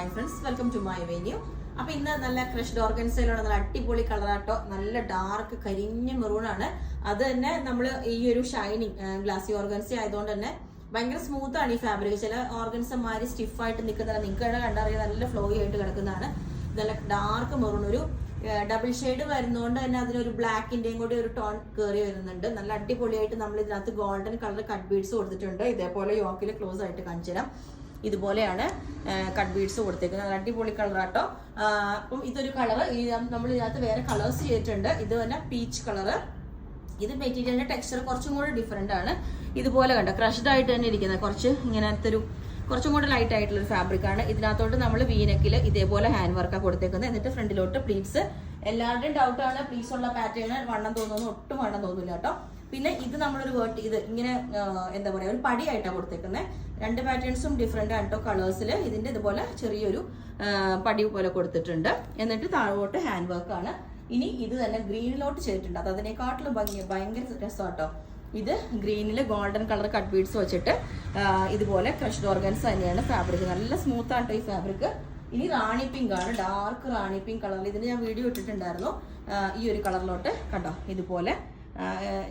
Hi friends, welcome to my venue. അപ്പൊ ഇന്ന് നല്ല ക്രഷ്ഡ് ഓർഗൻസയിലുള്ള നല്ല അടിപൊളി കളറാട്ടോ, നല്ല ഡാർക്ക് കരിഞ്ഞ മെറൂൺ ആണ്. അത് തന്നെ നമ്മൾ ഈ ഒരു ഷൈനിങ് ഗ്ലാസി ഓർഗൻസി ആയതുകൊണ്ട് തന്നെ ഭയങ്കര സ്മൂത്ത് ആണ് ഈ ഫാബ്രിക്. ചില ഓർഗൻസമാര് സ്റ്റിഫായിട്ട് നിൽക്കുന്നതാണ്, നിങ്ങൾക്ക് കണ്ടറിയാം നല്ല ഫ്ലോയി ആയിട്ട് കിടക്കുന്നതാണ്. നല്ല ഡാർക്ക് മെറൂൺ, ഒരു ഡബിൾ ഷെയ്ഡ് വരുന്നതുകൊണ്ട് തന്നെ അതിനൊരു ബ്ലാക്കിന്റെയും കൂടി ഒരു ടോൺ കയറി വരുന്നുണ്ട്. നല്ല അടിപൊളിയായിട്ട് നമ്മൾ ഇതിനകത്ത് ഗോൾഡൻ കളർ കട്ട് ബീഡ്സ് കൊടുത്തിട്ടുണ്ട്. ഇതേപോലെ യോക്കിൽ ക്ലോസ് ആയിട്ട് കാണിച്ചു തരാം. ഇതുപോലെയാണ് കട്ട് ബീഡ്സ് കൊടുത്തേക്കുന്നത്. അടിപൊളി കളറാട്ടോ. അപ്പം ഇതൊരു കളർ, നമ്മൾ ഇതിനകത്ത് വേറെ കളേഴ്സ് ചെയ്തിട്ടുണ്ട്. ഇത് തന്നെ പീച്ച് കളറ്. ഇത് മെറ്റീരിയലിന്റെ ടെക്സ്ചർ കുറച്ചും കൂടെ ഡിഫറെന്റ് ആണ്. ഇതുപോലെ കണ്ടോ, ക്രഷ്ഡ് ആയിട്ട് തന്നെ ഇരിക്കുന്നത്, കുറച്ച് ഇങ്ങനത്തെ ഒരു കുറച്ചും കൂടെ ലൈറ്റ് ആയിട്ടുള്ള ഒരു ഫാബ്രിക് ആണ്. ഇതിനകത്തോട്ട് നമ്മൾ വീനക്കിൽ ഇതേപോലെ ഹാൻഡ് വർക്കാണ് കൊടുത്തേക്കുന്നത്. എന്നിട്ട് ഫ്രണ്ടിലോട്ട് പ്ലീറ്റ്സ്. എല്ലാവരുടെയും ഡൗട്ടാണ് പ്ലീറ്റ്സ് ഉള്ള പാറ്റേൺ വണ്ണം തോന്നുന്നു, ഒട്ടും വണ്ണം തോന്നില്ല കേട്ടോ. പിന്നെ ഇത് നമ്മളൊരു ഇത് ഇങ്ങനെ എന്താ പറയുക, ഒരു പടിയായിട്ടാണ് കൊടുത്തേക്കുന്നത്. രണ്ട് പാറ്റേൺസും ഡിഫറെന്റ് ആണ് കേട്ടോ കളേഴ്സിൽ. ഇതിന്റെ ഇതുപോലെ ചെറിയൊരു പടി പോലെ കൊടുത്തിട്ടുണ്ട്. എന്നിട്ട് താഴോട്ട് ഹാൻഡ് വർക്ക് ആണ്. ഇനി ഇത് തന്നെ ഗ്രീനിലോട്ട് ചെയ്തിട്ടുണ്ട്. അത് അതിനെക്കാട്ടിലും ഭയങ്കര രസമാട്ടോ. ഇത് ഗ്രീനിൽ ഗോൾഡൻ കളർ കട്ട് ബീഡ്സ് വെച്ചിട്ട് ഇതുപോലെ ക്രഷ്ഡ് ഓർഗൻസ് തന്നെയാണ് ഫാബ്രിക്. നല്ല സ്മൂത്ത് ആണ് ഈ ഫാബ്രിക്. ഇനി റാണി പിങ്ക് ആണ്, ഡാർക്ക് റാണി പിങ്ക് കളറിൽ. ഇതിന് ഞാൻ വീഡിയോ ഇട്ടിട്ടുണ്ടായിരുന്നു. ഈ ഒരു കളറിലോട്ട് കണ്ടോ, ഇതുപോലെ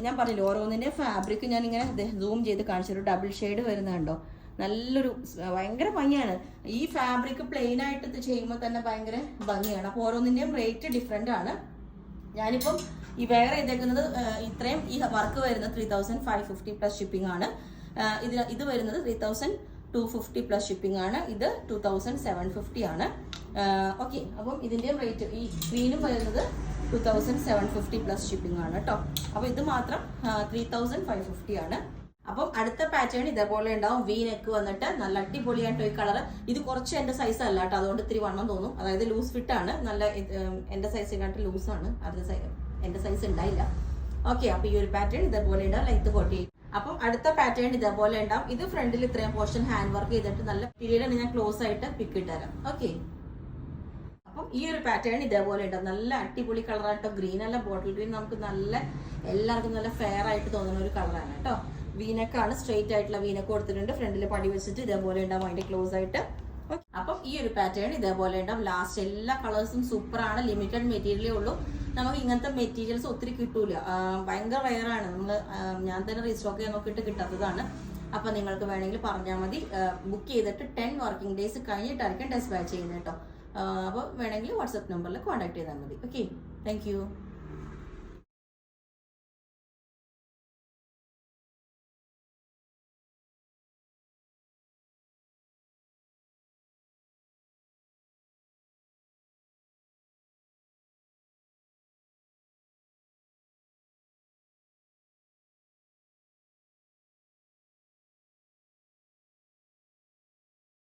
ഞാൻ പറഞ്ഞില്ല ഓരോന്നിന്റെ ഫാബ്രിക് ഞാൻ ഇങ്ങനെ സൂം ചെയ്ത് കാണിച്ചൊരു ഡബിൾ ഷെയ്ഡ് വരുന്നുണ്ടോ. നല്ലൊരു ഭയങ്കര ഭംഗിയാണ്. ഈ ഫാബ്രിക് പ്ലെയിൻ ആയിട്ട് ചെയ്യുമ്പോൾ തന്നെ ഭയങ്കര ഭംഗിയാണ്. അപ്പോൾ ഓരോന്നിന്റെയും റേറ്റ് ഡിഫറെന്റ് ആണ്. ഞാനിപ്പം ഈ വേറെ ചെയ്തേക്കുന്നത് ഇത്രയും ഈ വർക്ക് വരുന്നത് 3550 പ്ലസ് ഷിപ്പിംഗ് ആണ്. ഇത് വരുന്നത് 3250 പ്ലസ് ഷിപ്പിംഗ് ആണ്. ഇത് 2750 ആണ്. ഓക്കെ, അപ്പം ഇതിന്റെയും റേറ്റ് ഈ സ്ക്രീനും വരുന്നത് 2750 പ്ലസ് ഷിപ്പിംഗ് ആണ് കേട്ടോ. അപ്പൊ ഇത് മാത്രം 3550 ആണ്. അപ്പം അടുത്ത പാറ്റേൺ ഇതേപോലെ ഉണ്ടാവും. വി നെക്ക് വന്നിട്ട് നല്ല അടിപൊളിയായിട്ടോ ഈ കളർ. ഇത് കുറച്ച് എന്റെ സൈസ് അല്ല കേട്ടോ, അതുകൊണ്ട് ഇത്തിരി വണ്ണം തോന്നും. അതായത് ലൂസ് ഫിറ്റ് ആണ്, നല്ല എന്റെ സൈസിനായിട്ട് ലൂസ് ആണ്. എന്റെ സൈസ് ഉണ്ടായില്ല. ഓക്കെ, അപ്പൊ ഈ ഒരു പാറ്റേൺ ഇതേപോലെ ഉണ്ടാവും, ലെങ്ത് 48. അപ്പം അടുത്ത പാറ്റേൺ ഇതേപോലെ ഉണ്ടാവും. ഇത് ഫ്രണ്ടിൽ ഇത്രയും പോർഷൻ ഹാൻഡ് വർക്ക് ചെയ്തിട്ട് നല്ല മെറ്റീരിയലാണ്. ഞാൻ ക്ലോസ് ആയിട്ട് പിക്ക് ഇട്ടുതരാം. ഓക്കെ, അപ്പം ഈ ഒരു പാറ്റേൺ ഇതേപോലെ ഉണ്ടാവും. നല്ല അടിപൊളി കളറായിട്ടോ. ഗ്രീൻ അല്ല, ബോട്ടിൽ ഗ്രീൻ. നമുക്ക് നല്ല എല്ലാവർക്കും നല്ല ഫെയർ ആയിട്ട് തോന്നുന്ന ഒരു കളറാണ് കേട്ടോ. വീനക്കാണ്, സ്ട്രെയിറ്റ് ആയിട്ടുള്ള വീനക്ക് കൊടുത്തിട്ടുണ്ട്. ഫ്രണ്ടിൽ പടി വെച്ചിട്ട് ഇതേപോലെ ഉണ്ടാവും അതിന്റെ ക്ലോസ് ആയിട്ട്. അപ്പം ഈ ഒരു പാറ്റേൺ ഇതേപോലെ ഉണ്ടാവും. ലാസ്റ്റ് എല്ലാ കളേഴ്സും സൂപ്പറാണ്. ലിമിറ്റഡ് മെറ്റീരിയലേ ഉള്ളൂ. നമുക്ക് ഇങ്ങനത്തെ മെറ്റീരിയൽസ് ഒത്തിരി കിട്ടൂല, ഭയങ്കര റയറാണ്. ഞാൻ തന്നെ റീസ്റ്റോക്ക് ചെയ്യാൻ നോക്കിയിട്ട് കിട്ടാത്തതാണ്. അപ്പൊ നിങ്ങൾക്ക് വേണമെങ്കിൽ പറഞ്ഞാൽ മതി. ബുക്ക് ചെയ്തിട്ട് 10 വർക്കിംഗ് ഡേയ്സ് കഴിഞ്ഞിട്ടായിരിക്കും ഡെസ്പാച്ച് ചെയ്യുന്നത് കേട്ടോ. അപ്പോൾ വേണമെങ്കിൽ വാട്സപ്പ് നമ്പറിൽ കോൺടാക്ട് ചെയ്താൽ മതി. Okay, thank you.